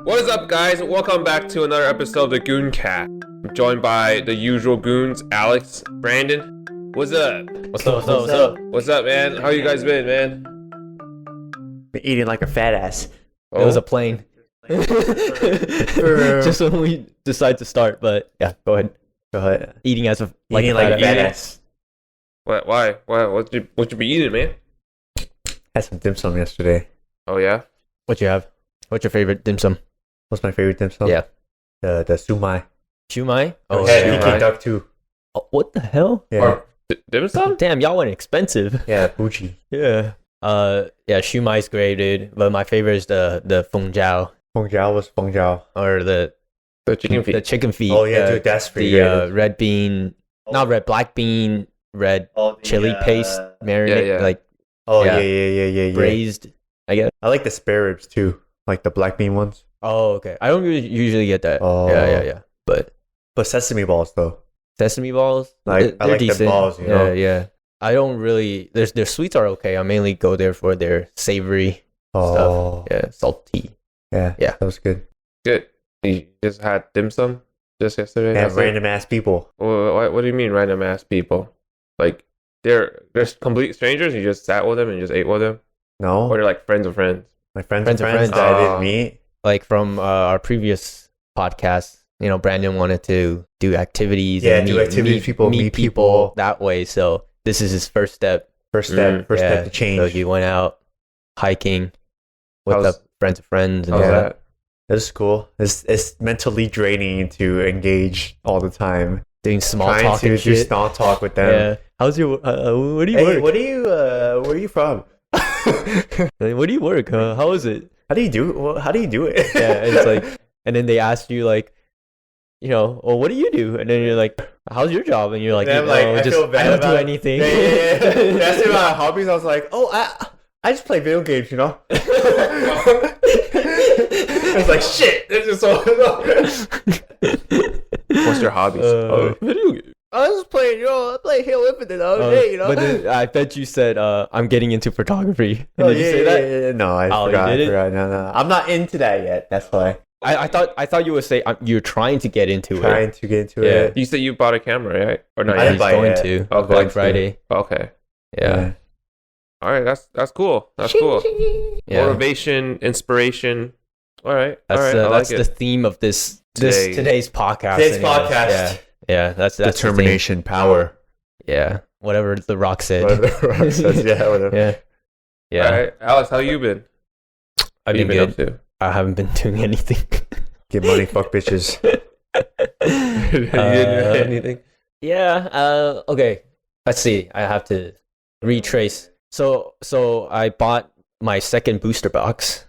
What is up, guys? Welcome back to another episode of the GoonCast. I'm joined by the usual goons, Alex, Brandon. What's up? What's up? What's up, man? How you guys been, man? Been eating like a fat ass. It was a plane. Just when we decide to start, but yeah, go ahead. Eating as a Eating like a fat ass. What? Why? What you be eating, man? Had some dim sum yesterday. Oh yeah. What you have? What's your favorite dim sum? What's my favorite dim sum? Yeah. The sumai. Shumai? Oh, yeah, Peking duck too. Oh, what the hell? Yeah. Dim sum? Damn, y'all went expensive. Yeah, bougie. Yeah. Yeah, shumai's great, dude. But my favorite is the feng jiao Feng jiao was feng jiao. or the Chicken feet. the chicken feet. Oh yeah, dude, that's pretty good. Red bean, not red, black bean, red chili paste marinade, yeah. like Oh yeah. yeah. braised. I guess. I like the spare ribs too, like the black bean ones. Oh, okay. I don't usually get that. Oh. Yeah. But Sesame balls though. sesame balls, Like I they're like decent. the balls, you know. Yeah. I don't really. Their sweets are okay. I mainly go there for their savory Oh stuff. Yeah, salty. yeah. Yeah. That was good. Good. You just had dim sum just yesterday? Yeah, That's it? random ass people. What do you mean random ass people? Like they're complete strangers. You just sat with them and just ate with them, No, or they're like friends of friends. my friends Friends and of friends friends. that I Oh. didn't meet. Like from our previous podcast, Brandon wanted to do activities. Yeah, and do activities, people, meet people. that way. So this is his first step. First step Yeah, to change. So he went out hiking with How's- the friends of friends and How's all that. that? That's cool. It's mentally draining to engage all the time. Doing small Trying talk to and do shit. small talk with them. Yeah. How's your? Where do you Hey, work? where are you from? Where do you work? How is it? How do you do? How do you do it? Yeah, it's like, and then they ask you like, well, what do you do? And then you're like, how's your job? And you're like, And I'm like, I feel bad I don't do about- anything. Yeah. That's about my hobbies. I was like, I just play video games, you know. I was like, shit. This is so. What's your hobbies? Video game. I was playing, I play Halo Infinite all day, you know. But then I bet you said, I'm getting into photography. Oh, Did you say that? yeah. No, I Oh, you forgot. did it? No. I'm not into that yet. That's why. I thought you would say you're trying to get into Trying it. to get into Yeah. it. You said you bought a camera, right? Or not? I yet? didn't He's buy it going yet. to Okay. Black Friday. Okay. Yeah. All right. That's cool. That's cool. Yeah. Motivation, inspiration. All right. That's all right. I that's like the it. theme of today's podcast. Today's anyways. podcast. Yeah. That's the theme. Determination, power. Yeah. Whatever The Rock said. Whatever Rock says, yeah, whatever. Yeah. Yeah. All right, Alex, how you been? I've What you been good. up to? I haven't been doing anything. Get money, fuck bitches. You didn't do anything? Yeah. Okay. Let's see. I have to retrace. So I bought my second booster box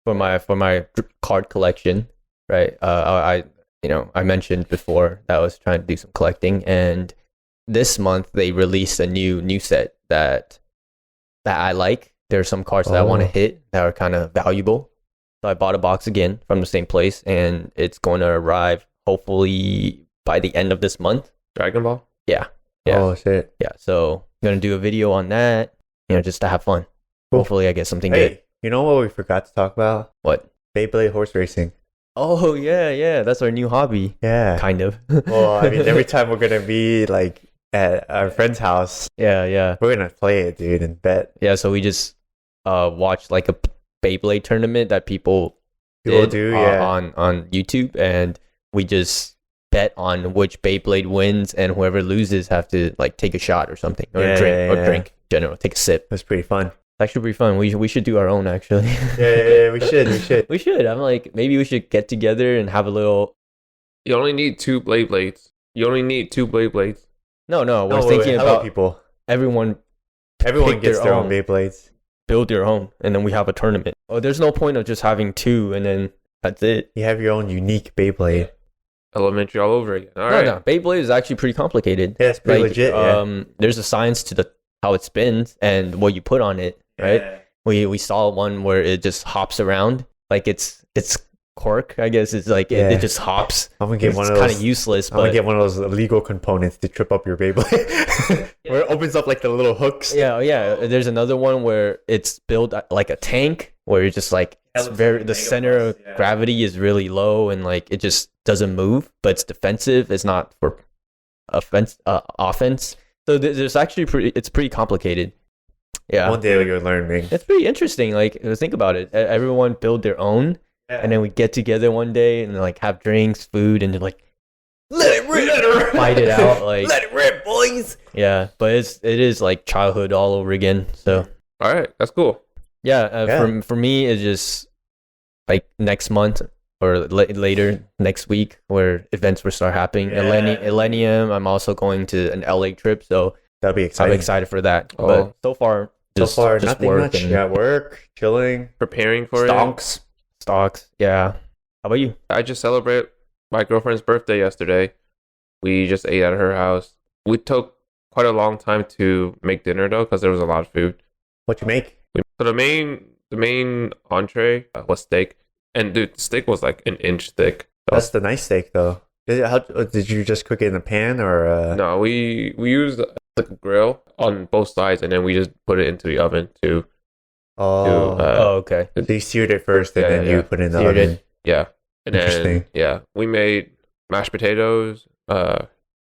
for my card collection. Right. I mentioned before that I was trying to do some collecting, and this month they released a new set that I like. There are some cards that I want to hit that are kind of valuable. So I bought a box again from the same place, and it's going to arrive hopefully by the end of this month. Dragon Ball? Yeah. Oh, shit. Yeah. So I'm going to do a video on that, just to have fun. Cool. Hopefully I get something Hey, good. you know what we forgot to talk about? What? Beyblade horse racing. Oh, yeah. That's our new hobby. Yeah. Kind of. Well, I mean, every time we're going to be like at our friend's house, Yeah. we're going to play it, dude, and bet. Yeah. So we just watched like a Beyblade tournament that people did do, yeah. on YouTube, and we just bet on which Beyblade wins, and whoever loses have to like take a shot or something, or drink in general, take a sip. That's pretty fun. That should be fun. We should do our own actually. Yeah, we should. We should. I'm like, maybe we should get together and have a little. You only need two Blades. No, We're thinking about people. everyone Everyone pick gets their their own own. Beyblades. build your own, and then we have a tournament. Oh, there's no point of just having two and then that's it. You have your own unique Beyblade. Elementary all over again. All right. No, Beyblade is actually pretty complicated. Yeah, it's pretty legit. There's a science to how it spins and what you put on it, right? Yeah. We saw one where it just hops around, like it's cork, I guess. It's like it just hops. I'm gonna get one of It's those. kind of useless, I'm gonna but get one of those illegal components to trip up your Beyblade, where it opens up like the little hooks. yeah. There's another one where it's built like a tank, where it's just like the center of gravity is really low and like it just doesn't move, but it's defensive. It's not for offense. So there's actually it's pretty complicated. Yeah. One day you'll learn, Ming. It's pretty interesting. Like, think about it. Everyone build their own, and then we get together one day and like have drinks, food, and like Let it rip. fight it out. Like, Let it rip, boys. yeah, but it is like childhood all over again. So All right, that's cool. yeah, for me it's just like next month or later next week where events will start happening. Yeah. Millennium. I'm also going to an LA trip, so That'll be I'm exciting. excited for that. Oh. But so far, just nothing work much. and Yeah, work, chilling, Preparing for it. stonks. stocks. Yeah. How about you? I just celebrated my girlfriend's birthday yesterday. We just ate at her house. We took quite a long time to make dinner though, because there was a lot of food. What you make? So the main entree was steak, and dude, the steak was like an inch thick. So, That's the nice steak, though. Did you just cook it in a pan or? no, we used the grill on both sides, and then we just put it into the oven too. Oh, Okay. so you seared it first, and Yeah, then yeah. you put it in the Seared oven. it. Yeah, and then Interesting. yeah, we made mashed potatoes,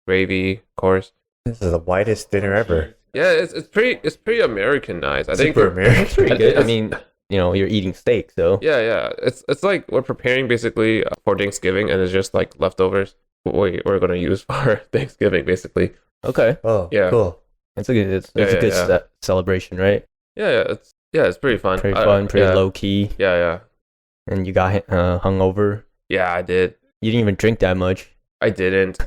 gravy, of course. This is the whitest dinner ever. Yeah, it's pretty Americanized. I think Super American. It's pretty good. I mean, you're eating steak, so yeah. It's like we're preparing basically for Thanksgiving, and it's just like leftovers we're gonna use for Thanksgiving, basically. okay. Oh, Yeah. cool. It's a good Yeah, a good yeah. celebration, right? Yeah, it's pretty fun. Pretty fun, pretty yeah. low key, Yeah. and you got hungover. Yeah, I did. You didn't even drink that much. I didn't.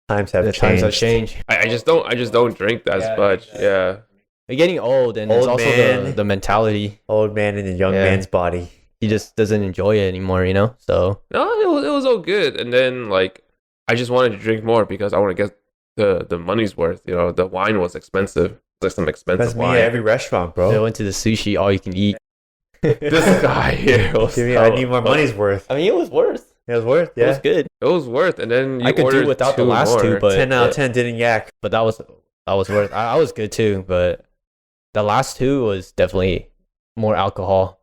Times have The changed. times have changed. I just don't drink that much. Yeah. You're getting old, and it's Old also man. the mentality. Old man in a young Yeah. man's body. He just doesn't enjoy it anymore, So No, it was all good. And then like I just wanted to drink more because I want to get the money's worth. The wine was expensive. It's like some expensive That's me wine. at every restaurant, bro. I went to the sushi all you can eat. This guy here was Give me, I need my money's worth. I mean, it was worth. It was worth, It was yeah. good. It was worth, and then you I could do ordered without the two last two, more. but 10 out of 10 didn't yak. But that was worth. I was good too, but the last two was definitely more alcohol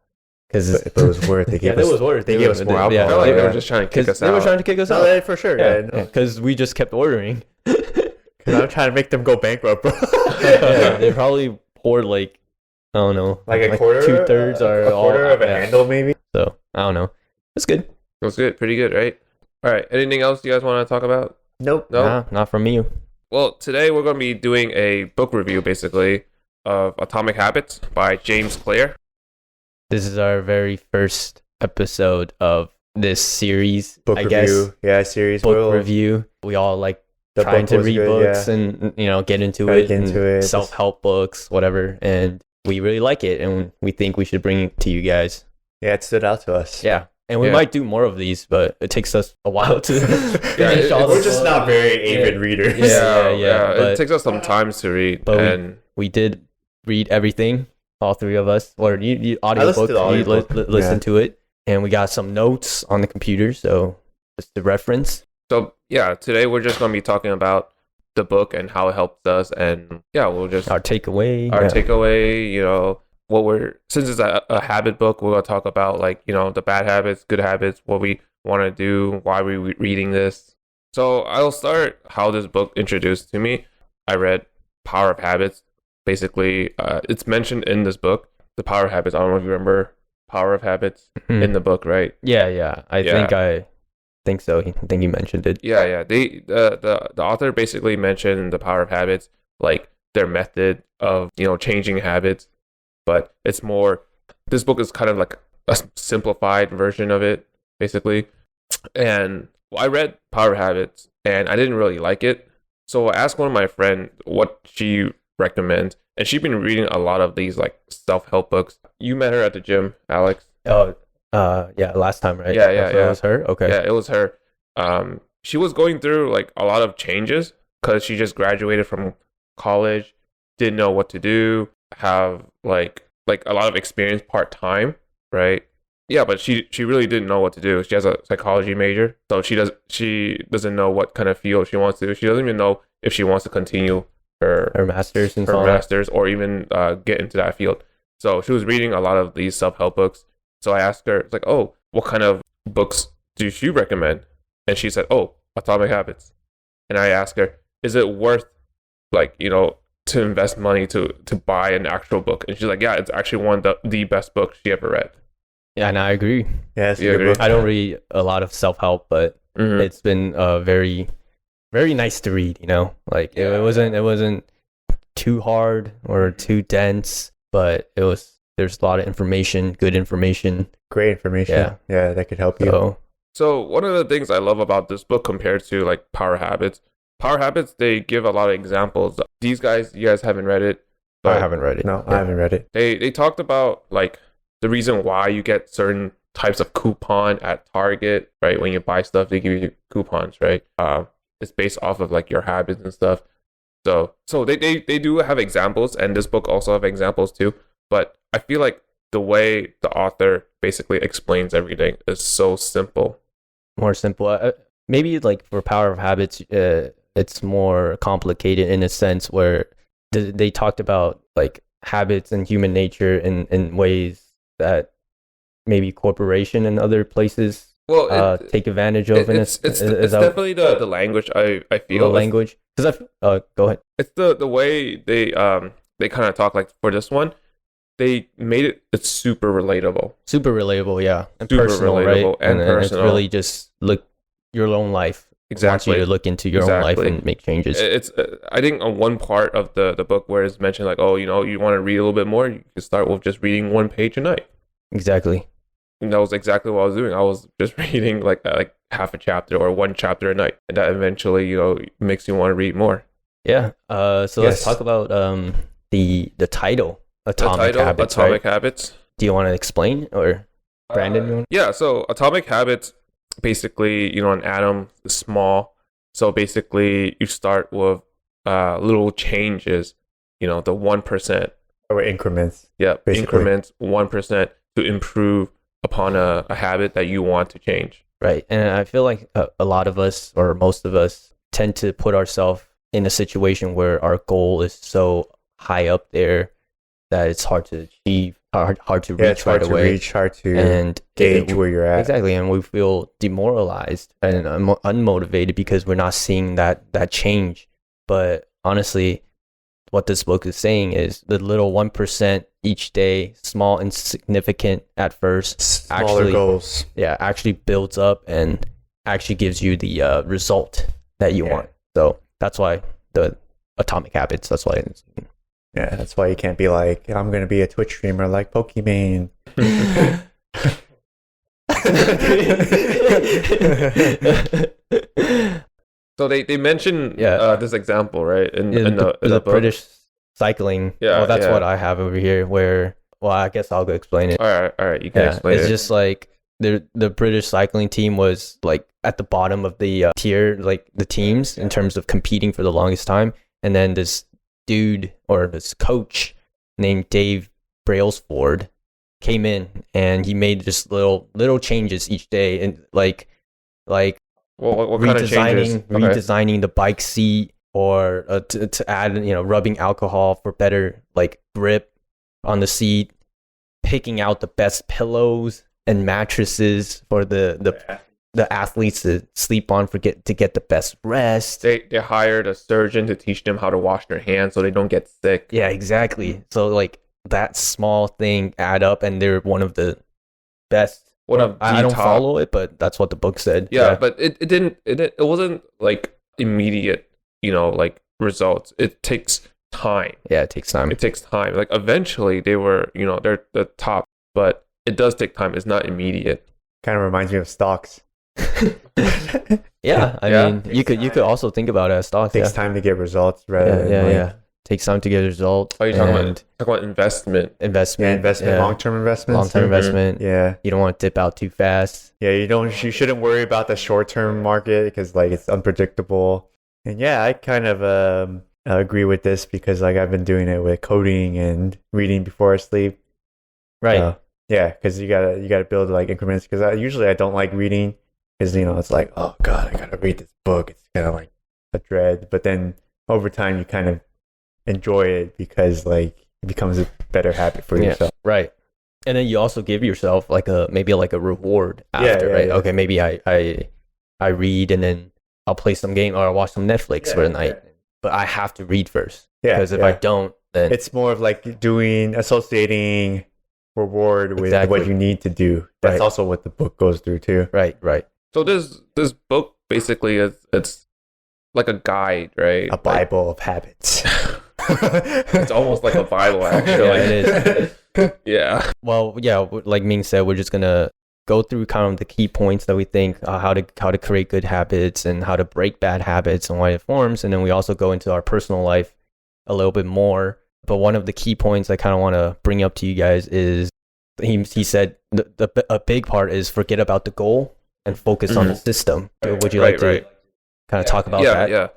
because But it was worth. They gave us, worth. they gave us more I alcohol. feel like they yeah. were just trying to kick us they out. were trying to kick us No, out. for sure. Yeah, Yeah, because we just kept ordering. Because I'm trying to make them go bankrupt, bro. Yeah, they probably poured like I don't know, like a quarter, 2/3 are a quarter all of a yeah. handle, maybe. So I don't know. It's good. It was good, pretty good, right? All right. Anything else you guys want to talk about? Nope. No. Nah, not from you. Well, today we're going to be doing a book review, basically, of Atomic Habits by James Clear. This is our very first episode of this series. Book I review. guess Yeah, series. book Will. review. We all like The trying book to was read good, books yeah. and get into Try to it, get into it. self-help books, whatever. And we really like it, and we think we should bring it to you guys. Yeah, it stood out to us. Yeah, and we Yeah. might do more of these, but it takes us a while to finish it- all We're the just books. not very avid readers. Yeah, It but- takes us some time to read, but and We did read everything, all three of us, or you I listened audiobook, to the you audiobook, listen yeah. to it, and we got some notes on the computer, so just to reference. so yeah, today we're just going to be talking about the book and how it helps us, and yeah, we'll just Our takeaway. our yeah. takeaway, since it's a habit book, we're going to talk about the bad habits, good habits, what we want to do, why we reading this. So I'll start how this book introduced to me. I read Power of Habits. Basically, it's mentioned in this book, the Power of Habits. I don't know if you remember Power of Habits Mhm. in the book, right? Yeah. I think so. I think you mentioned it. Yeah. The author basically mentioned the Power of Habits, like their method of changing habits, but it's more. This book is kind of like a simplified version of it, basically. And I read Power of Habits, and I didn't really like it. So I asked one of my friends what she recommends, and she's been reading a lot of these like self-help books. You met her at the gym, Alex. Oh, yeah, last time, right? Yeah, So it was her. Okay. Yeah, it was her. She was going through like a lot of changes because she just graduated from college, didn't know what to do, have like a lot of experience part-time, right? Yeah, but she really didn't know what to do. She has a psychology major, so she doesn't know what kind of field she wants to do. She doesn't even know if she wants to continue her Her masters and her all masters or even get into that field. So she was reading a lot of these self-help books. So I asked her, it's like, oh, what kind of books do you recommend? And she said, oh, Atomic Habits. And I asked her, is it worth, like, to invest money to buy an actual book? And she's like, yeah, it's actually one of the best books she ever read. Yeah, and I agree. Yeah, it's a You good agree? book. I don't read a lot of self-help, but Mhm. it's been very, very nice to read. Like Yeah. it wasn't too hard or too dense, but there's a lot of information, good information. Great information. Yeah. Yeah, that could help you. So So one of the things I love about this book compared to like Power Habits, they give a lot of examples. You guys haven't read it, I but haven't read it. No, I haven't read it. they talked about like the reason why you get certain types of coupon at Target, right? When you buy stuff, they give you coupons, right? It's based off of like your habits and stuff. So they do have examples, and this book also have examples too. But I feel like the way the author basically explains everything is so simple. More simple. Maybe like for Power of Habits, it's more complicated in a sense where they talked about like habits and human nature in ways that maybe corporation and other places Well, take advantage of. it's definitely the language I feel. the language. Because go ahead. It's the way they kind of talk. Like for this one, they made it's super relatable. Super relatable, yeah, and Super personal, relatable right? and it's personal. really just look your own life. It wants Exactly. you to look into your own life Exactly. and make changes. It's I think on one part of the book where it's mentioned like, oh, you want to read a little bit more, you can start with just reading one page a night. Exactly. And that was exactly what I was doing. I was just reading like half a chapter or one chapter a night, and that eventually makes you want to read more. Yeah. So let's Yes. talk about the title, Atomic Habits. Atomic Right? Habits. Do you want to explain, or Brandon? You want? Yeah, so Atomic Habits, basically, an atom is small. So basically, you start with little changes, the 1%. Or increments. Yeah, Basically. increments 1% to improve upon a habit that you want to change. Right. And I feel like a lot of us, or most of us, tend to put ourselves in a situation where our goal is so high up there that it's hard to achieve, hard to Yeah, reach it's hard right to away. reach, hard to And gauge where you're at. exactly, and we feel demoralized and unmotivated because we're not seeing that change. But honestly, what this book is saying is the little 1% each day, small and significant at first, Smaller actually- goals. actually builds up and actually gives you the result that you Yeah. want. So that's why the Atomic Habits. That's why. Yeah, that's why you can't be like, I'm going to be a Twitch streamer like Pokimane. So they mentioned Yeah. this example, right? In the the book. British cycling. Yeah, well, that's yeah. what I have over here. Where, well, I guess I'll go explain it. All right, you can Yeah, explain it's it. just like the British cycling team was like at the bottom of the tier, like the teams in terms of competing for the longest time, and then this dude or this coach named Dave Brailsford came in and he made just little changes each day, and like what kind of changes? Okay. redesigning the bike seat, or to add rubbing alcohol for better like grip on the seat, picking out the best pillows and mattresses for the athletes to sleep on to get the best rest. They hired a surgeon to teach them how to wash their hands so they don't get sick. Yeah, exactly. So like that small thing add up, and they're one of the best. One of I the don't top- follow it, but that's what the book said. Yeah, but it wasn't like immediate, like results. It takes time. Yeah, it takes time. It takes time. Like eventually they were, they're the top, but it does take time. It's not immediate. Kind of reminds me of stocks. Yeah, I Yeah. mean, you could also think about it as stocks. Takes Yeah, time to get results rather yeah, than yeah. Takes time to get a result. Oh, you're talking and about investment. investment. Yeah, investment, long-term investments. long-term Mhm. investment. Yeah. You don't want to dip out too fast. Yeah, you shouldn't worry about the short-term market because like it's unpredictable. And yeah, I kind of agree with this because like I've been doing it with coding and reading before I sleep. Right. Yeah, because you gotta build like increments. Because usually I don't like reading because it's like, oh god, I gotta read this book. It's kind of like a dread. But then over time you kind of enjoy it because like it becomes a better habit for yourself. Right. And then you also give yourself like a reward after, right? Yeah. Okay, maybe I read and then I'll play some game or I'll watch some Netflix for the night. But I have to read first. Yeah, Because if I don't, then it's more of like associating reward with what you need to do. That's also what the book goes through too. Right. So this book basically it's like a guide, right? A Bible of habits. It's almost like a Bible, actually. Yeah, it is. Yeah. Well, yeah, like Ming said, we're just gonna go through kind of the key points that we think how to create good habits and how to break bad habits and why it forms, and then we also go into our personal life a little bit more. But one of the key points I kind of want to bring up to you guys is he said a big part is forget about the goal and focus on the system. Would you like to kind of talk about that? Yeah.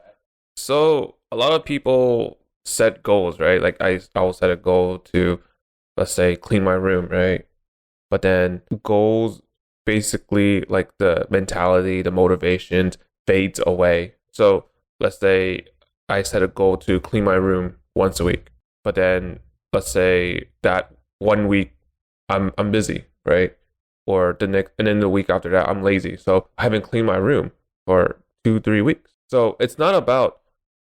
So a lot of people set goals, right? Like I will set a goal to, let's say, clean my room, right? But then goals, basically like the mentality, the motivations fades away. So let's say I set a goal to clean my room once a week, but then let's say that 1 week I'm busy, right? Or and then the week after that I'm lazy, so I haven't cleaned my room for 2-3 weeks. So it's not about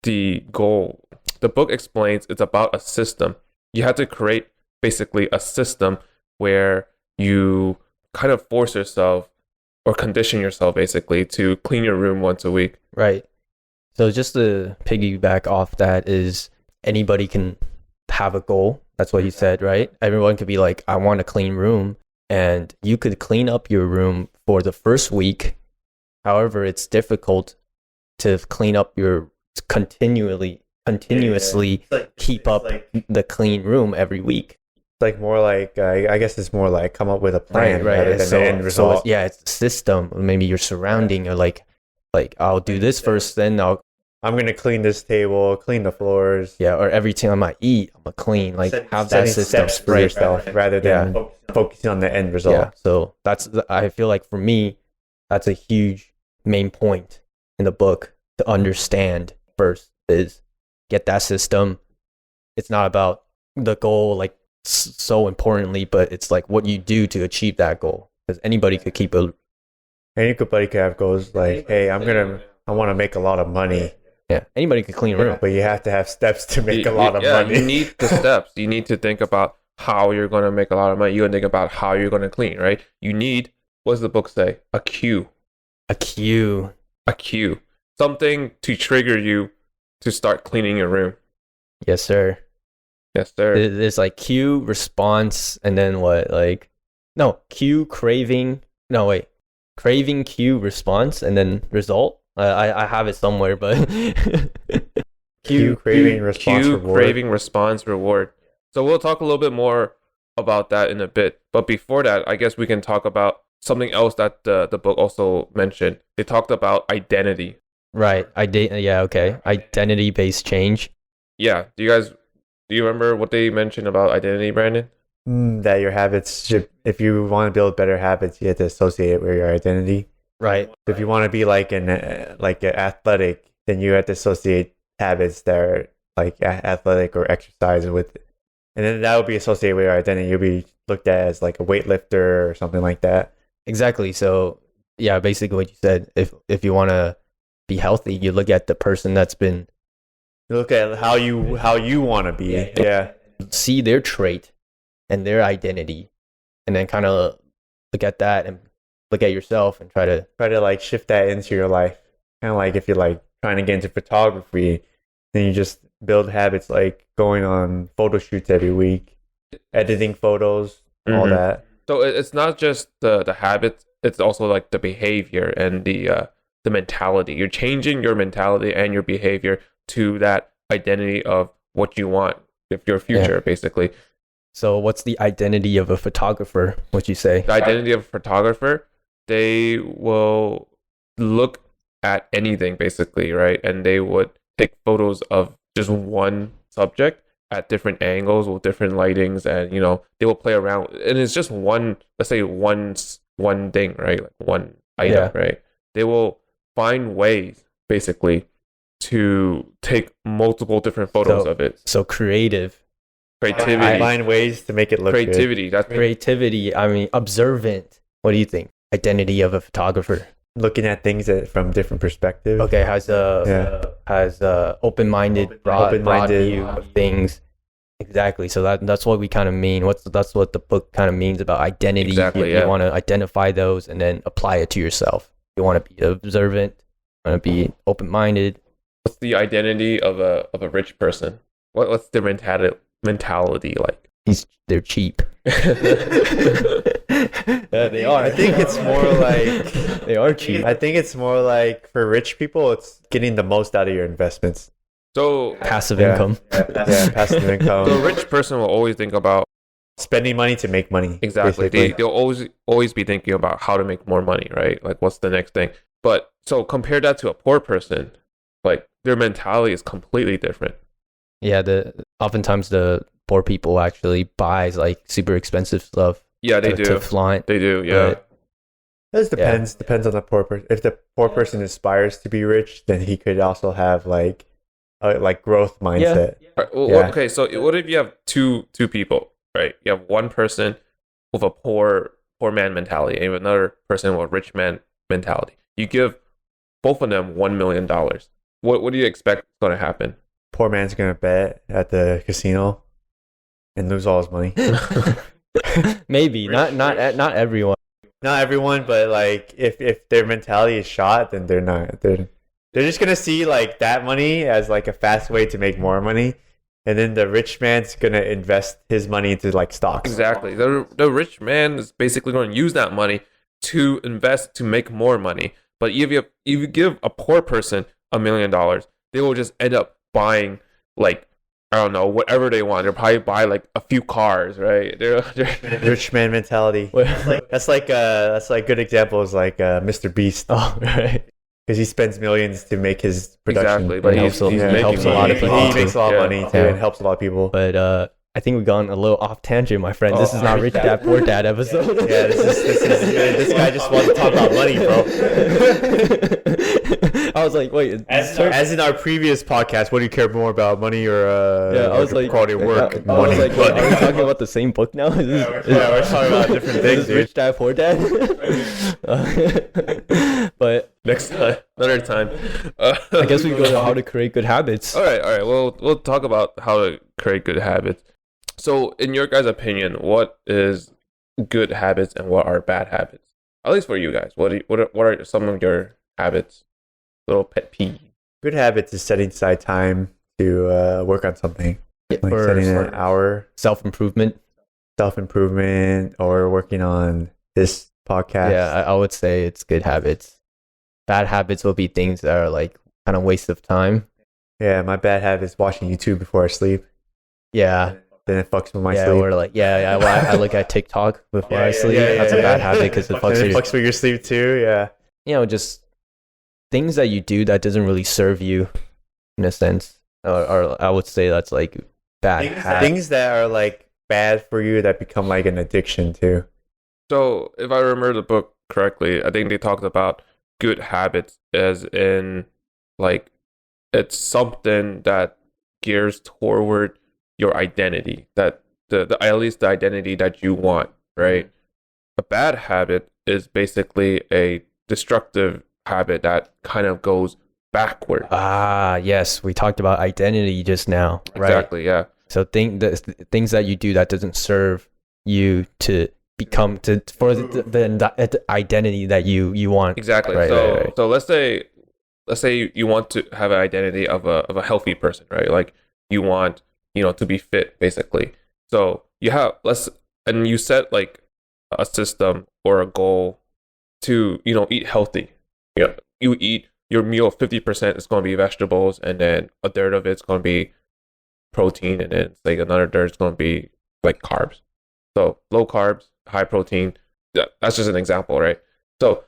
the goal. The book explains it's about a system. You have to create basically a system where you kind of force yourself or condition yourself basically to clean your room once a week. Right. So just to piggyback off that is anybody can have a goal. That's what he said, right? Everyone could be like, I want a clean room. And you could clean up your room for the first week. However, it's difficult to clean up your continuously keep up the clean room every week. It's like more like I guess it's more like come up with a plan rather than so, the end result. So it's a system. Maybe your surrounding or like I'll do this first, then I'm gonna clean this table, clean the floors. Yeah, or every time I eat, I'm gonna clean. Like have that system steps for yourself rather than focusing on the end result. Yeah. So I feel like for me, that's a huge main point in the book to understand first is get that system. It's not about the goal like so importantly, but it's like what you do to achieve that goal. Because anybody could keep a Anybody could have goals like, hey, I want to make a lot of money. Yeah, anybody could clean a room. But you have to have steps to make a lot of money. You need the steps. You need to think about how you're going to make a lot of money. You got to think about how you're going to clean, right? You need, what does the book say? A cue. A cue. Something to trigger you to start cleaning your room. Yes, sir. Yes, sir. There's like cue, response, and then what? Like, no, cue, craving. No, wait. Craving, cue, response, and then result. I have it somewhere, but cue, craving, response, reward. Craving, response, reward. So we'll talk a little bit more about that in a bit. But before that, I guess we can talk about something else that the book also mentioned. They talked about identity. Right. Yeah. Okay. Identity-based change. Yeah. Do you remember what they mentioned about identity, Brandon? That your habits should, if you want to build better habits, you have to associate it with your identity. Right. If you want to be like an athletic, then you have to associate habits that are like athletic or exercise with, and then that will be associated with your identity. You'll be looked at as like a weightlifter or something like that. Exactly. So yeah, basically what you said. If you want to be healthy, you look at the person that's been. You look at how you want to be. Yeah. See their trait and their identity, and then kind of look at that and look at yourself and try to like shift that into your life. Kind of like if you're like trying to get into photography, then you just build habits like going on photo shoots every week, editing photos, all that. So it's not just the habits; it's also like the behavior and the mentality. You're changing your mentality and your behavior to that identity of what you want, if your future, basically. So what's the identity of a photographer, would you say? The identity of a photographer, they will look at anything, basically, right? And they would take photos of just one subject at different angles with different lightings, and, they will play around. And it's just one, let's say one thing, right? Like one item, right? They will find ways, basically, to take multiple different photos of it. So creative. Creativity. Find ways to make it look Creativity. That's Creativity. I mean, observant. What do you think? Identity of a photographer. good. Looking at things from different perspectives. Okay, has a open-minded, broad Open-minded. view of things. Exactly. So that's what we kind of mean. That's what the book kind of means about identity. Exactly, You yeah. want to identify those and then apply it to yourself. You want to be observant. You want to be open-minded. what's the identity of a rich person? What's their mentality like? They're cheap. Yeah, they are. I think it's more like They are cheap. I think it's more like for rich people, it's getting the most out of your investments. So Passive Yeah. income. Yeah, passive income. the rich person will always think about Spending money to make money. exactly. basically. They'll always be thinking about how to make more money, right? Like what's the next thing? But so compare that to a poor person, like their mentality is completely different. Yeah, oftentimes the poor people actually buys like super expensive stuff Yeah, they to do. flaunt. They do. Yeah. But This depends on the poor person. If the poor person aspires to be rich, then he could also have like growth mindset. All right, well, Yeah. okay, so what if you have two people, right? You have one person with a poor man mentality and you have another person with a rich man mentality. You give both of them $1 million. What do you expect is going to happen? Poor man's gonna bet at the casino and lose all his money. maybe not everyone. Not everyone, but like if their mentality is shot, then they're not. They're just gonna see like that money as like a fast way to make more money, and then the rich man's gonna invest his money into like stocks. Exactly. The rich man is basically going to use that money to invest to make more money. But if you give a poor person $1 million, they will just end up buying like I don't know whatever they want. They'll probably buy like a few cars, right? They're Rich man mentality. That's like good example is like Mr. Beast Oh, right. because he spends millions to make his production. exactly. But It he's helps making helps a lot of money. people He too. makes a lot of Yeah. money too, Yeah. and helps a lot of people. But I think we've gone a little off tangent, my friend. This Oh, is not Rich Dad Poor Dad episode. Yeah, this guy just wants to talk about money, bro. I was like, wait. As in our previous podcast, what do you care more about, money or I was like, quality of work? I was like, wait, are we talking about the same book now? we're talking about different things, Is this dude. Rich Dad Poor Dad? But Next time, another time. I guess we go to how to create good habits. All right. We'll talk about how to create good habits. So, in your guys' opinion, what is good habits and what are bad habits? At least for you guys, what are some of your habits? Little pet peeve. Good habits is setting aside time to work on something, like Or setting an hour, self-improvement. self-improvement, or working on this podcast. Yeah, I would say it's good habits. Bad habits will be things that are like kind of waste of time. Yeah, my bad habit is watching YouTube before I sleep. Yeah, Then it fucks with my yeah, sleep. or like well, I look at TikTok before I sleep. That's a yeah. bad habit because it And fucks it with fucks with your sleep too. Yeah. just things that you do that doesn't really serve you in a sense. Or I would say that's like bad habits. Things that are like bad for you that become like an addiction too. So, if I remember the book correctly, I think they talked about good habits as in like it's something that gears toward your identity, that the at least the identity that you want, right? A bad habit is basically a destructive habit that kind of goes backward. Ah, yes, we talked about identity just now, right? Exactly, yeah. So things that you do that doesn't serve you to become for the identity that you want. Exactly. Right, so right. so let's say you want to have an identity of a healthy person, right? Like you want, to be fit basically. So you set like a system or a goal to, eat healthy. You eat your meal 50% is going to be vegetables, and then a third of it's going to be protein, and then it's like another third is going to be like carbs. So low carbs, high protein. That's just an example, right? So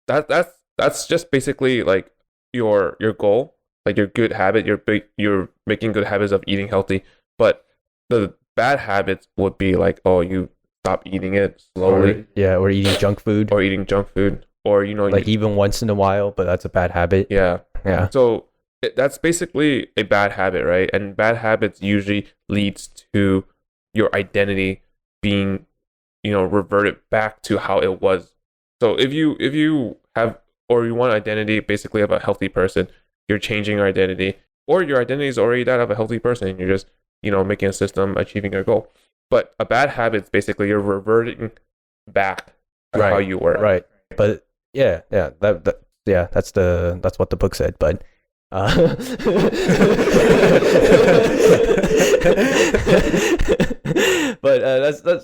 that's just basically like your goal, like your good habit. You're making good habits of eating healthy, but the bad habits would be like, oh, you stop eating it slowly, Or eating junk food, or eating junk food, or like even once in a while, but that's a bad habit. yeah. Yeah. So that's basically a bad habit, right? And bad habits usually leads to your identity being, reverted back to how it was. So if you have, or you want identity basically of a healthy person, you're changing your identity, or your identity is already that of a healthy person, and you're just, making a system, achieving a goal. But a bad habit is basically you're reverting back to how you were. Right. But yeah, that's what the book said. But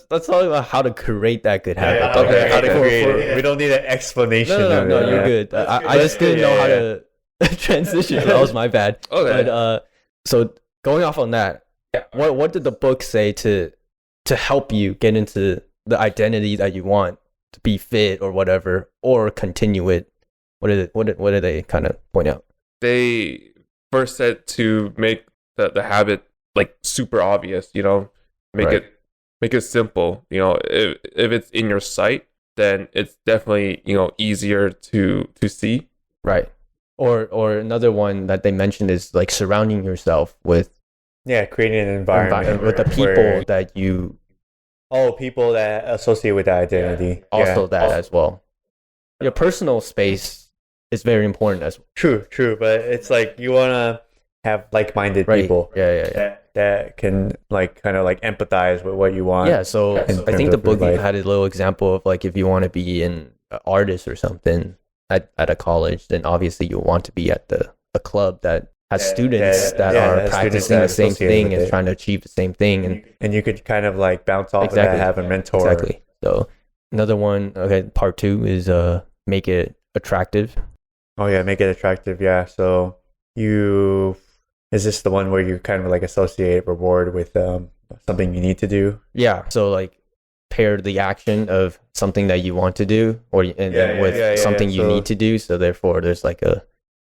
let's talk about how to create that good habit. Okay, how to create it. We don't need an explanation. No, you're good. I just didn't know how to transition. That was my bad. Okay. But so going off on that, what did the book say to help you get into the identity that you want, to be fit or whatever, or continue it? What did they kind of point out? They first said to make the habit like super obvious, make it simple. If it's in your sight, then it's definitely, easier to see. Right. Or another one that they mentioned is like surrounding yourself with creating an environment with the people that you people that associate with that identity. Also as well. Your personal space is very important as well. True, but it's like you want to have like-minded people. Yeah. That can like kind of like empathize with what you want. Yeah, so I think the book had a little example of like if you want to be an artist or something at a college, then obviously you want to be at a club that has students that are practicing the same thing and trying to achieve the same thing, and you could kind of like bounce off of that, have a mentor. Exactly. So another one, part 2 is make it attractive. Oh yeah, make it attractive. Yeah. So is this the one where you kind of like associate reward with something you need to do? Yeah. So like pair the action of something that you want to do with something you need to do. So therefore there's like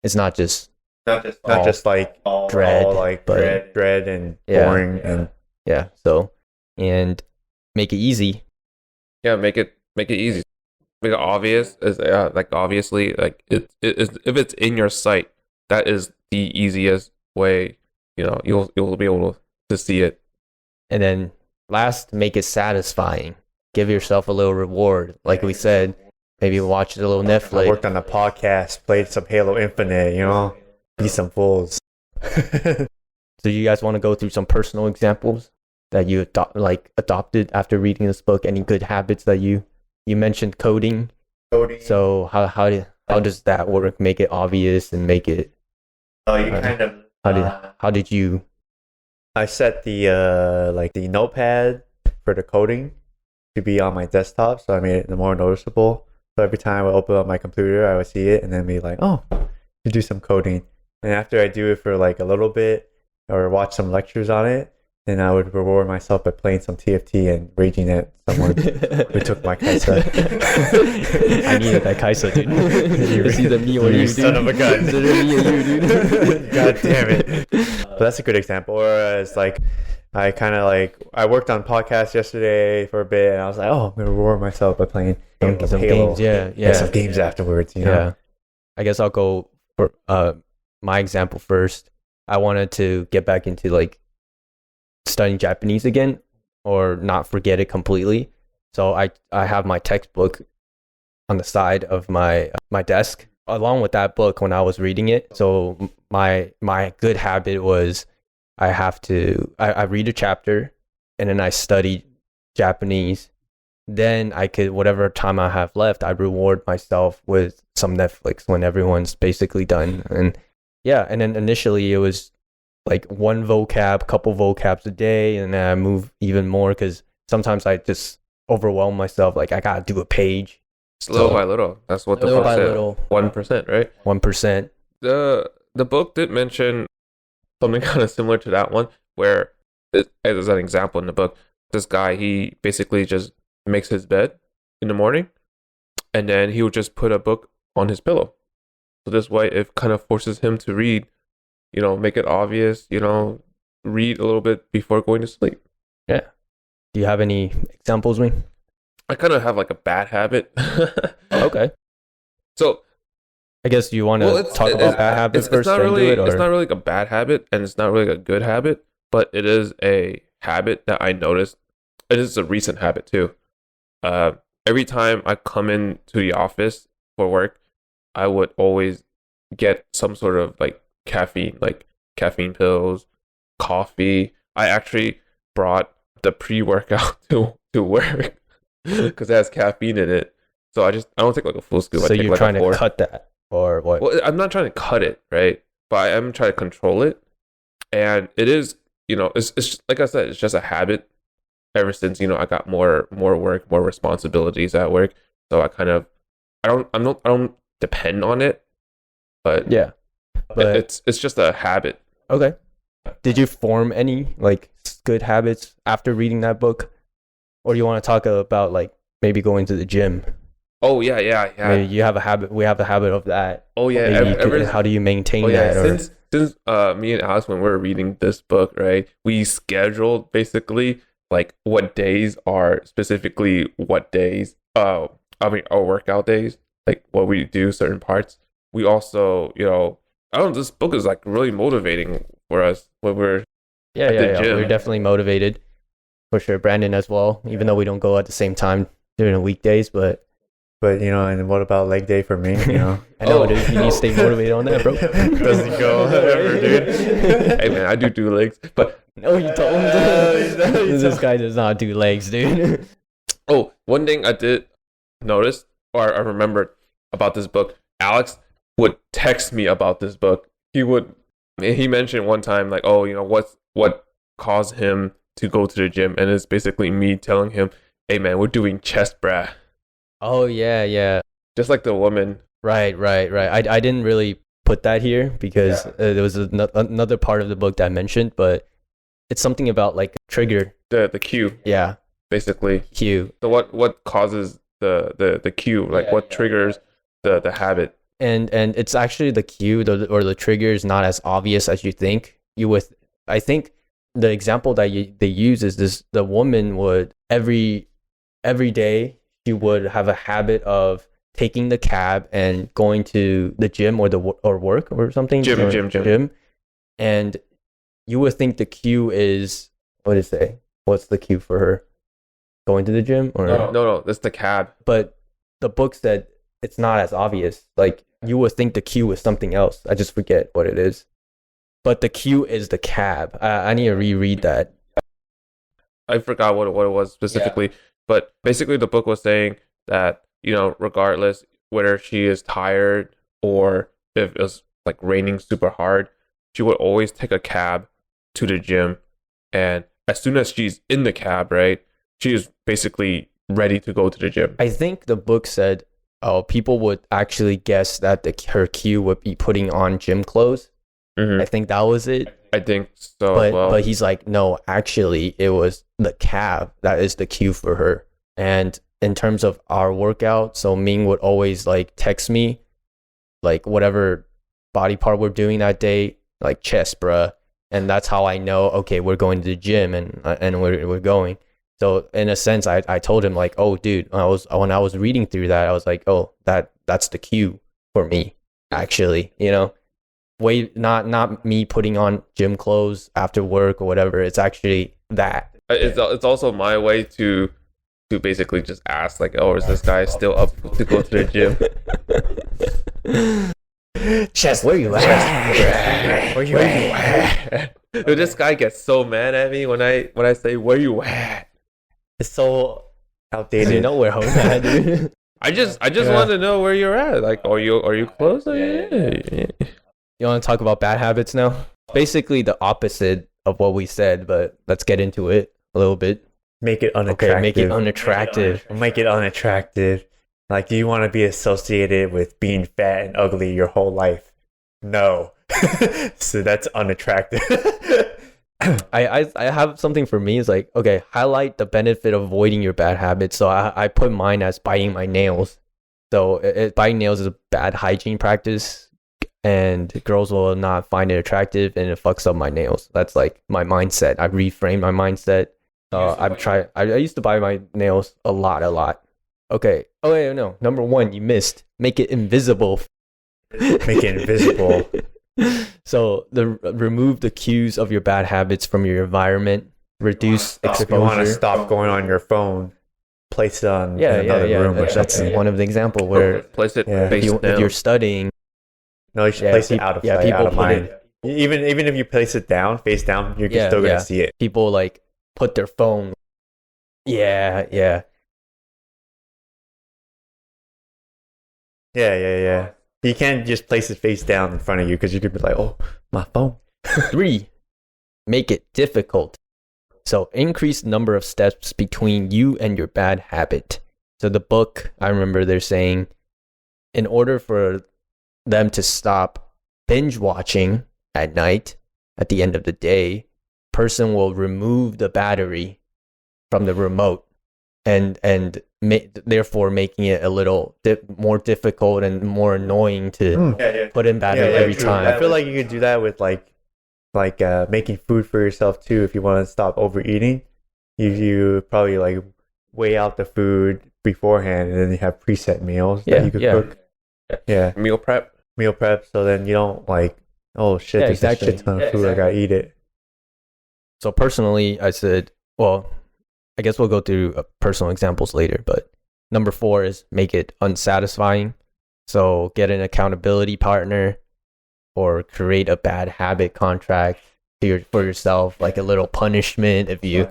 it's not just like dread, but dread and boring and so, and make it easy. Yeah, make it easy. Make it obvious. Obviously, like if it's in your sight, that is the easiest way. You'll be able to see it. And then last, make it satisfying. Give yourself a little reward, like we said. Maybe watch a little Netflix. I worked on the podcast, played some Halo Infinite. Be some fools. So you guys want to go through some personal examples that you adopted after reading this book? Any good habits that you mentioned coding? So how does that work? Make it obvious and make it. How did you? I set the notepad for the coding to be on my desktop, so I made it more noticeable. So every time I open up my computer, I would see it and then be like, oh, to do some coding. And after I do it for like a little bit or watch some lectures on it, then I would reward myself by playing some TFT and raging at someone who took my Kaisa. I needed that Kaisa, dude. It's either me or you, dude. Son of a gun. It's either me or you, dude. God damn it. But that's a good example. Or it's like, I worked on podcasts yesterday for a bit, and I was like, oh, I'm going to reward myself by playing some Halo. Games. Yeah. Some games afterwards, Yeah. I guess I'll go for my example first. I wanted to get back into like studying Japanese again, or not forget it completely. So I have my textbook on the side of my desk along with that book when I was reading it. So my good habit was I read a chapter and then I study Japanese. Then I could, whatever time I have left, I reward myself with some Netflix when everyone's basically done. And and then initially it was like one couple vocabs a day, and then I move even more because sometimes I just overwhelm myself. Like I gotta do a page. It's little by little. That's what the book said. 1%, right? 1%. The book did mention something kind of similar to that one, where as an example in the book, this guy, he basically just makes his bed in the morning, and then he would just put a book on his pillow. So this way, it kind of forces him to read. Make it obvious. Read a little bit before going to sleep. Yeah. Do you have any examples, Ming? I kind of have like a bad habit. Okay. So I guess you want to talk about bad habits first, not then really, do it, or it's not really like a bad habit, and it's not really like a good habit, but it is a habit that I noticed. It is a recent habit too. Every time I come into the office for work, I would always get some sort of like caffeine pills, coffee. I actually brought the pre-workout to work because it has caffeine in it. So I don't take like a full scoop. so I take you're like trying a to four. cut that, or what? Well, I'm not trying to cut it, right? But I am trying to control it. And it is, it's like I said, it's just a habit ever since, I got more work, more responsibilities at work. So I don't depend on it, but Yeah, but it's just a habit. okay. Did you form any like good habits after reading that book, or do you want to talk about like maybe going to the gym? Oh yeah. Maybe you have a habit. We have a habit of that. Oh yeah. How do you maintain yeah. that? Or Since me and Alex, when we were reading this book, right, we scheduled basically like what days are specifically what days. Our workout days, like what we do certain parts. We also, I don't know. This book is like really motivating for us when we're at the gym. We're definitely motivated for sure. Brandon as well, even though we don't go at the same time during the weekdays, but and what about leg day for me? I know, dude. You need to stay motivated on that, bro. Doesn't go ever, dude. Hey man, I do legs, but no, you don't. This guy does not do legs, dude. oh, one thing I did notice, or I remembered about this book, Alex would text me about this book. He mentioned one time like, oh, what caused him to go to the gym, and it's basically me telling him, hey man, we're doing chest breath. Oh yeah. Just like the woman. Right. I didn't really put that here because there was another part of the book that I mentioned, but it's something about like trigger. The cue. Yeah. Basically. Cue. So what causes the cue? Like what triggers the habit? And it's actually the cue or the trigger is not as obvious as you think. I think the example that they use is this: the woman would every day she would have a habit of taking the cab and going to the gym or work or something. Gym. And you would think the cue is, what is it? What's the cue for her? Going to the gym or no, that's the cab. But the book said it's not as obvious. Like you would think the cue is something else. I just forget what it is. But the cue is the cab. I need to reread that. I forgot what it was specifically, but basically the book was saying that, regardless whether she is tired or if it's like raining super hard, she would always take a cab to the gym. And as soon as she's in the cab, right, she is basically ready to go to the gym. I think the book said, people would actually guess that her cue would be putting on gym clothes. Mm-hmm. I think that was it. I think so. But he's like, no, actually, it was the cab that is the cue for her. And in terms of our workout, so Ming would always like text me, like whatever body part we're doing that day, like chest, bruh. And that's how I know, okay, we're going to the gym and we're going. So in a sense, I told him like, oh, dude, when I was reading through that, I was like, oh, that's the cue for me, actually, not me putting on gym clothes after work or whatever. It's actually that. It's also my way to basically just ask like, oh, is this guy still up to go to the gym? Chest, where you at? Where you at? Dude, this guy gets so mad at me when I say where you at. It's so outdated. You know where home at, dude. I just want to know where you're at. Like, are you close? Yeah. You want to talk about bad habits now? Basically the opposite of what we said, but let's get into it a little bit. Make it unattractive. Okay, make it unattractive. Make it unattractive. Like, do you want to be associated with being fat and ugly your whole life? No. So that's unattractive. I have something for me. It's like, okay, highlight the benefit of avoiding your bad habits. So I put mine as biting my nails. So biting nails is a bad hygiene practice, and girls will not find it attractive, and it fucks up my nails. That's like my mindset. I've reframed my mindset. I used to bite my nails a lot. Okay. Oh wait, no. Number one, you missed. Make it invisible. make it invisible. So remove the cues of your bad habits from your environment. Reduce If you want to exposure. stop going on your phone, place it on in another room or That's something. one of the example where place it Yeah. face if down. you're studying, No, you should Yeah, place it peop- out of yeah, sight, people out of put mind. it- Even if you place it down, face down, you're Yeah, still gonna yeah. see it. people like put their phone. Yeah. Yeah. You can't just place it face down in front of you because you could be like, oh, my phone. 3, make it difficult. So increase number of steps between you and your bad habit. So the book, I remember they're saying, in order for them to stop binge watching at night, at the end of the day, person will remove the battery from the remote and therefore making it a little more difficult and more annoying to put in battery every true. time. I feel like you could do that with like making food for yourself too. If you want to stop overeating, you probably like weigh out the food beforehand, and then you have preset meals that you could cook. Yeah, Meal prep. meal prep. So then you don't like, oh shit, Yeah, there's exactly. a shit ton of food. I gotta eat it. So personally, I said, well, I guess we'll go through personal examples later, but number 4 is make it unsatisfying. So get an accountability partner or create a bad habit contract for yourself, like a little punishment if you,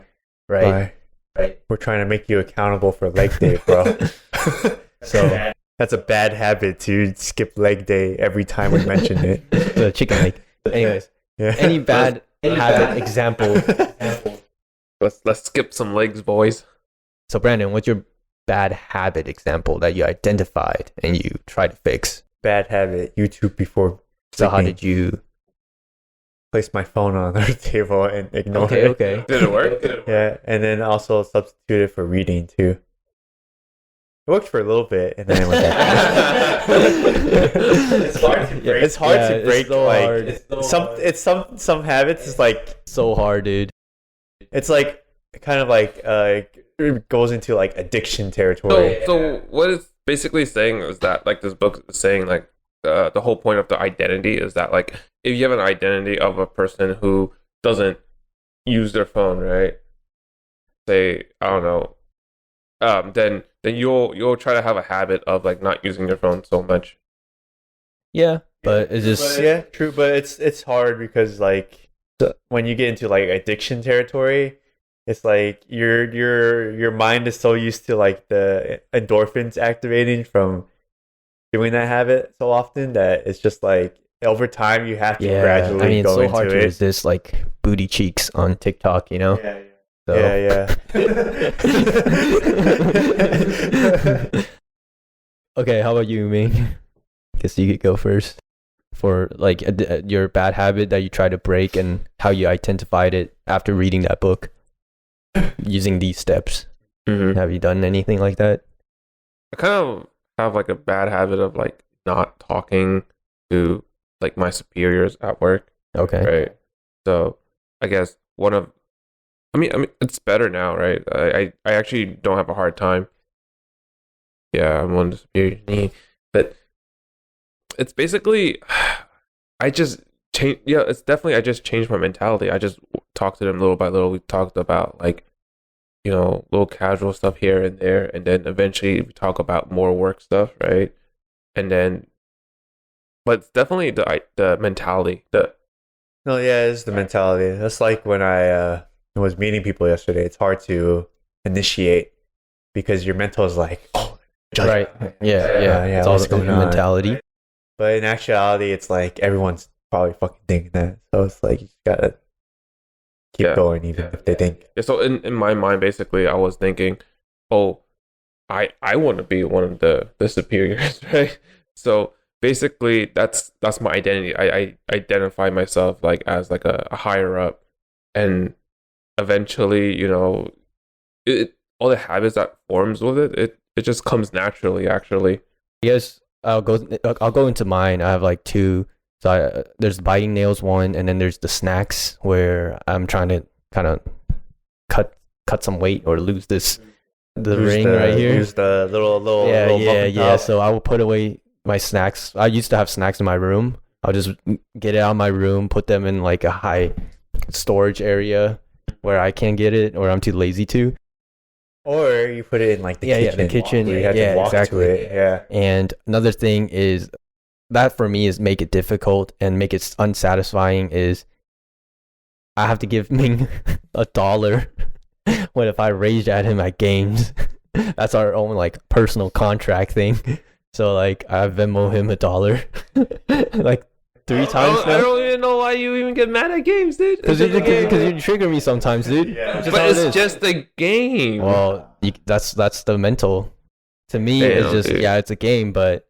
right? We're trying to make you accountable for leg day, bro. So That's a bad habit to skip leg day every time we mention it. the chicken leg. Anyways, Yeah. any bad habit example. Let's skip some legs, boys. So Brandon, what's your bad habit example that you identified and you try to fix? Bad habit. YouTube before. So how sleeping. did you? Place my phone on the table and ignore it? Okay. Did it work? Yeah, and then also substitute it for reading too. It worked for a little bit, and then it went back. It's hard to break. It's hard to it's break. so like hard. some habits is like So hard, dude. it's like kind of like it goes into like addiction territory. So what it's basically saying is that like this book is saying like the whole point of the identity is that like if you have an identity of a person who doesn't use their phone, right? Say I don't know, then you'll try to have a habit of like not using your phone so much. Yeah, but it's just Yeah, true, but it's hard because like when you get into like addiction territory, it's like your mind is so used to like the endorphins activating from doing that habit so often that it's just like over time you have to gradually I mean, go it's so into hard to it. resist like booty cheeks on TikTok, you know? So. Yeah. Okay, how about you, Ming? Guess you could go first for like your bad habit that you try to break and how you identified it after reading that book using these steps. Mm-hmm. Have you done anything like that? I kind of have like a bad habit of like not talking to like my superiors at work. Okay. Right. So I guess I mean it's better now, right? I actually don't have a hard time. Yeah, I'm one of the superiors. But it's basically I just changed. Yeah, it's definitely I just changed my mentality. I just talked to them little by little. We talked about like, you know, little casual stuff here and there, and then eventually we talk about more work stuff, right? And then, but it's definitely the mentality. No, yeah, it's the mentality. That's like when I was meeting people yesterday. It's hard to initiate because your mental is like, oh, Right. Yeah. yeah, It's all what's the going on? mentality. But in actuality, it's like everyone's probably fucking thinking that. So it's like you just gotta keep going even if they think. Yeah, so in my mind, basically, I was thinking, oh, I want to be one of the superiors, right? So basically, that's my identity. I identify myself like as like a higher up, and eventually, you know, all the habits that forms with it just comes naturally. Actually, Yes, I'll go into mine. I have like 2. So there's biting nails one, and then there's the snacks where I'm trying to kind of cut some weight or lose the ring right here. Use the little Yeah. muffin top. So I will put away my snacks. I used to have snacks in my room. I'll just get it out of my room, put them in like a high storage area where I can't get it, or I'm too lazy to. Or you put it in like the kitchen. Yeah, the kitchen. Where you have to walk to it. Yeah. And another thing is that for me is make it difficult and make it unsatisfying is I have to give Ming $1 when if I rage at him at games. That's our own like personal contract thing. So like I Venmo him $1 like 3 times now. I don't even know why you even get mad at games, dude. Because you trigger me sometimes, dude. Yeah. But it's just a game. Well, that's the mental. To me, Damn, it's just dude. yeah, it's a game, but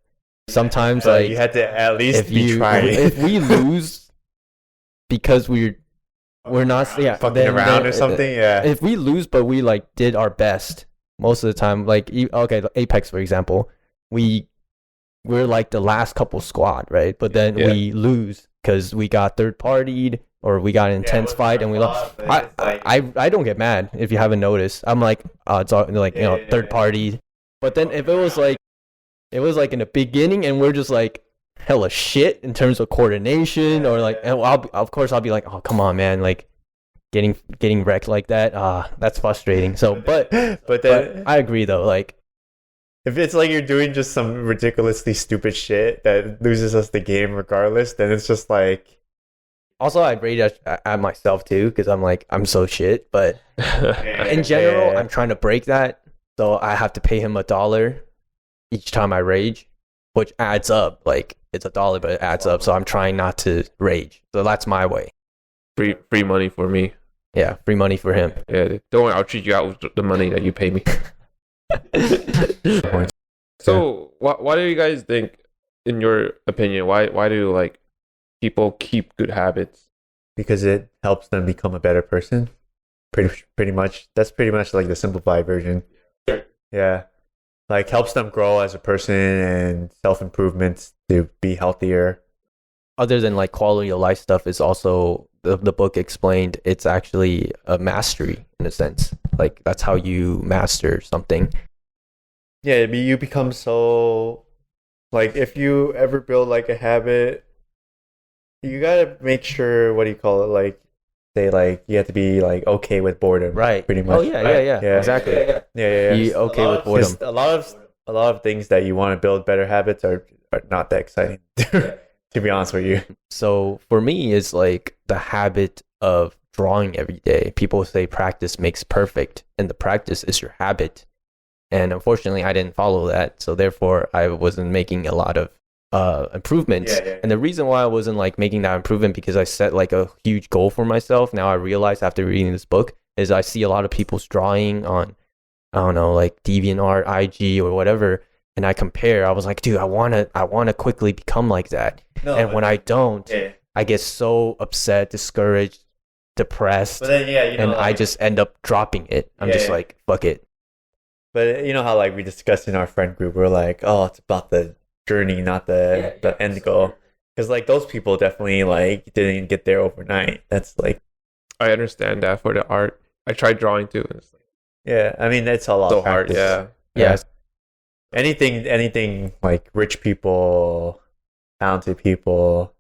sometimes So like you had to at least if be trying. if we lose because we're not fucking around or something. Yeah. If we lose but we like did our best most of the time, like okay, Apex for example, we're like the last couple squad, right? But then we lose because we got third partied or we got an intense fight and we lost. I don't get mad if you haven't noticed. I'm like it's all like third party. But then if it was like in the beginning and we're just like hella shit in terms of coordination or like, and I'll be like, oh come on man, like getting wrecked like that, that's frustrating. So but I agree though, like if it's like you're doing just some ridiculously stupid shit that loses us the game regardless, then it's just like. Also, I rage at myself too because I'm like I'm so shit. But in general, I'm trying to break that, so I have to pay him $1 each time I rage, which adds up. Like it's $1, but it adds up. So I'm trying not to rage. So that's my way. Free money for me. Yeah, free money for him. Yeah, dude. Don't worry, I'll treat you out with the money that you pay me. So why do you guys think, in your opinion, why do like people keep good habits? Because it helps them become a better person. Pretty much. That's pretty much like the simplified version. Yeah. Like helps them grow as a person and self-improvements to be healthier. Other than like quality of life stuff is also the book explained it's actually a mastery in a sense. Like that's how you master something. Yeah, you become so like if you ever build like a habit, you gotta make sure, what do you call it, like say like you have to be like okay with boredom, Right. Pretty much. Oh yeah, right? yeah. Exactly. Yeah. Be okay with boredom. A lot of things that you want to build better habits are not that exciting. To be honest with you. So for me, it's like the habit of drawing every day. People say practice makes perfect, and the practice is your habit. And unfortunately, I didn't follow that, so therefore, I wasn't making a lot of improvements. Yeah. And the reason why I wasn't like making that improvement because I set like a huge goal for myself. Now I realize after reading this book is I see a lot of people's drawing on, I don't know, like DeviantArt, IG, or whatever. And I compare. I was like, dude, I wanna quickly become like that. And when I don't, I get so upset, discouraged, depressed, But then and I just end up dropping it. I'm just like, fuck it. But you know how like we discussed in our friend group, we're like, oh, it's about the journey, not the end goal. Because like those people definitely like didn't get there overnight. That's like, I understand that for the art. I tried drawing too. And it's like yeah. I mean, it's a lot. so of hard. practice. Yeah. Anything like rich people, talented people,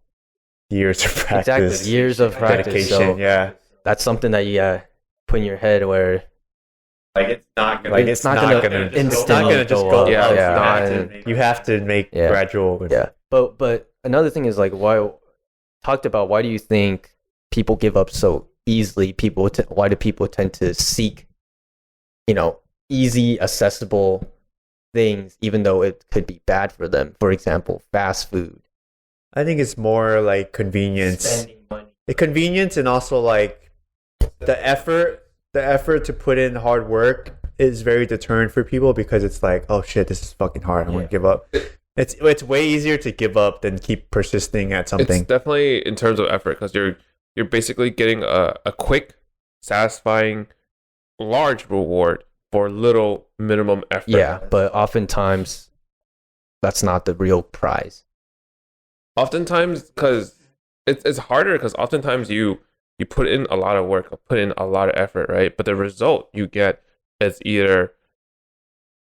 years of practice, Exactly, years of practice. dedication. So Yeah. that's something that you put in your head where Like it's not gonna. it's not gonna instantly just go go. up. Yeah, Yeah. it's not. You have to make gradual. Yeah. But another thing is like why do you think people give up so easily? Why do people tend to seek, easy, accessible things, even though it could be bad for them? For example, fast food. I think it's more like convenience. Spending money. The convenience and also like the effort to put in hard work is very deterrent for people because it's like, oh shit, this is fucking hard. I'm gonna give up. It's way easier to give up than keep persisting at something. It's definitely in terms of effort because you're basically getting a quick, satisfying, large reward for little minimum effort. Yeah, but oftentimes that's not the real prize. Oftentimes, because it's harder because oftentimes you put in a lot of work, put in a lot of effort, right? But the result you get is either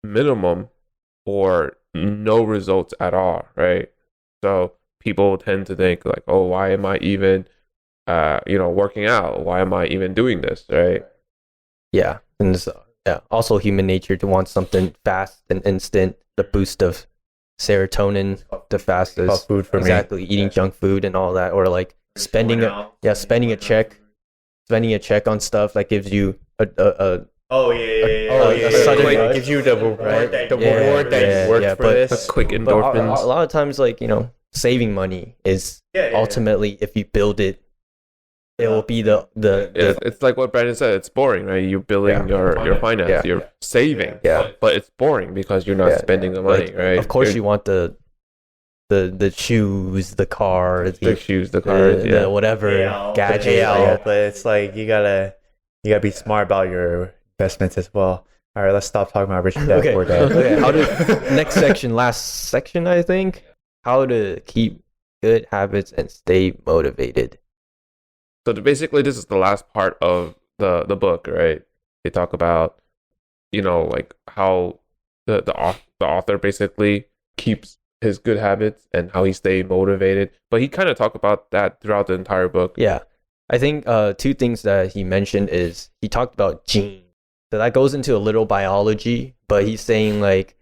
minimum or no results at all, right? So people tend to think like, oh, why am I even, working out? Why am I even doing this, right? Yeah, and also human nature to want something fast and instant, the boost of serotonin, the fastest. Food for me. Exactly, eating junk food and all that, or like spending a check on stuff that gives you a sudden Like, rush, it gives you the reward, right? the reward that you worked for but this. The quick But endorphins. a lot of times, like, saving money is ultimately, if you build it, it will be the It's like what Brandon said. It's boring, right? You're building your finance. Yeah. You're saving. Yeah. But it's boring because you're not spending the money, like, right? Of course, you want the shoes, the car, the shoes, the cars, the whatever gadget. But it's like you gotta be smart about your investments as well. All right, let's stop talking about rich dad, Okay. poor dad. Okay. Last section, I think. How to keep good habits and stay motivated. So basically, this is the last part of the book, right? They talk about, like how the author basically keeps his good habits and how he stay motivated. But he kind of talked about that throughout the entire book. Yeah. I think two things that he mentioned is he talked about genes. So that goes into a little biology, but he's saying like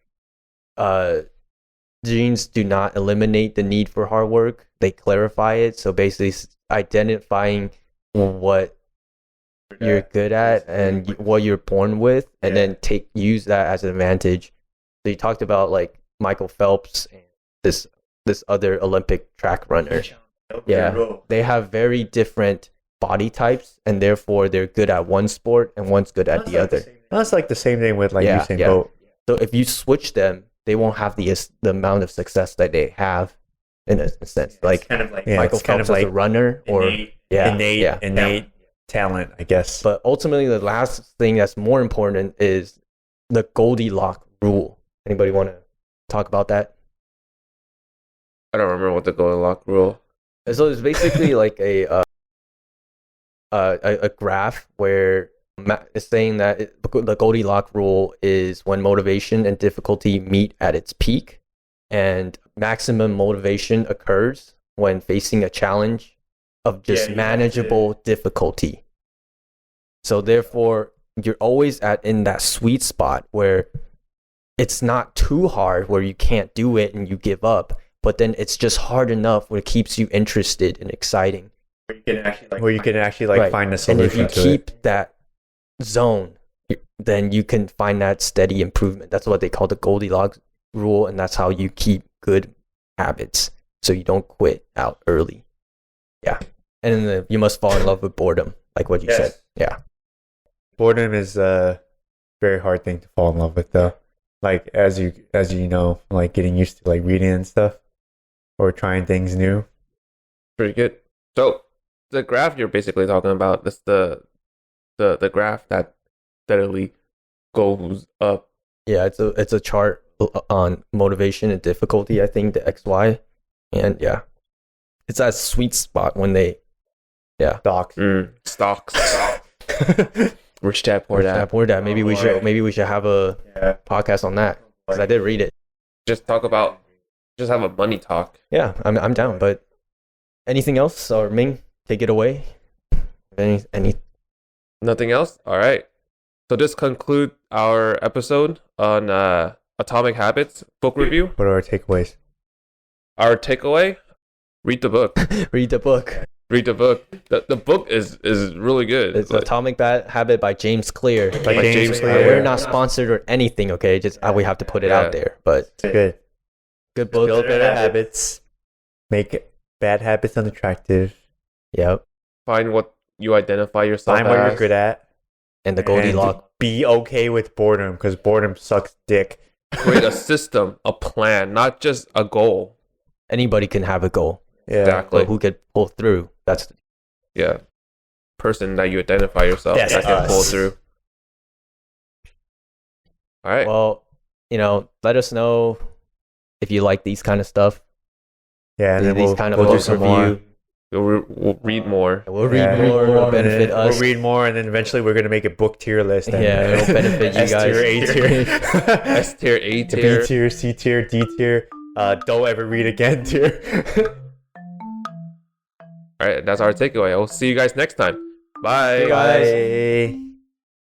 genes do not eliminate the need for hard work. They clarify it. So basically identifying what you're good at and what you're born with, and then use that as an advantage. So you talked about like Michael Phelps and this other Olympic track runner. Yeah, they have very different body types, and therefore they're good at one sport and one's good at the other. That's like the same thing with like Usain yeah. Bolt. So if you switch them, they won't have the amount of success that they have in a sense. Like Michael Phelps as a runner, or innate talent, I guess. But ultimately, the last thing that's more important is the Goldilocks rule. Anybody want to talk about that? I don't remember what the Goldilocks rule. So it's basically like a graph where it's saying that the Goldilocks rule is when motivation and difficulty meet at its peak, and maximum motivation occurs when facing a challenge of just manageable difficulty. So therefore, you're always in that sweet spot where it's not too hard where you can't do it and you give up, but then it's just hard enough where it keeps you interested and exciting. Where you can actually find a solution. And if you keep that zone, then you can find that steady improvement. That's what they call the Goldilocks rule, and that's how you keep good habits so you don't quit out early. Yeah. And then you must fall in love with boredom, like what you said. Yeah. Boredom is a very hard thing to fall in love with, though. Like as you know, like getting used to like reading and stuff, or trying things new. Pretty good. So the graph you're basically talking about, that's the graph that steadily goes up. Yeah, it's a chart on motivation and difficulty. I think the XY, and it's that sweet spot when they Stocks. Rich dad, poor dad. Poor dad. Maybe we should have a podcast on that, because I did read it. Just have a money talk. Yeah, I'm down. But anything else, or Ming, take it away. Any Nothing else? All right. So this concludes our episode on Atomic Habits book review. What are our takeaways? Our takeaway: read the book. Read the book. Read the book. The book is really good. It's Atomic Habit by James Clear. By James Clear. We're not sponsored or anything, okay? Just we have to put it out there. But Good book. Build better habits. Make bad habits unattractive. Yep. Find what you identify yourself Find as. what you're good at. And the Goldilocks. And be okay with boredom, because boredom sucks dick. Create a system, a plan, not just a goal. Anybody can have a goal. Yeah. Exactly. But who could pull through? That's person that you identify yourself That's that can pull us. through. All right. Well, let us know if you like these kind of stuff. Yeah, and then These we'll kind of do book some review. more. We'll read more. We'll read more. It'll benefit us. We'll read more, and then eventually we're gonna make a book tier list. And Yeah, it'll benefit you S guys. tier, A tier, S tier, A tier, B tier, C tier, D tier. Don't ever read again tier. All right, that's our takeaway. I'll see you guys next time. Bye. Bye.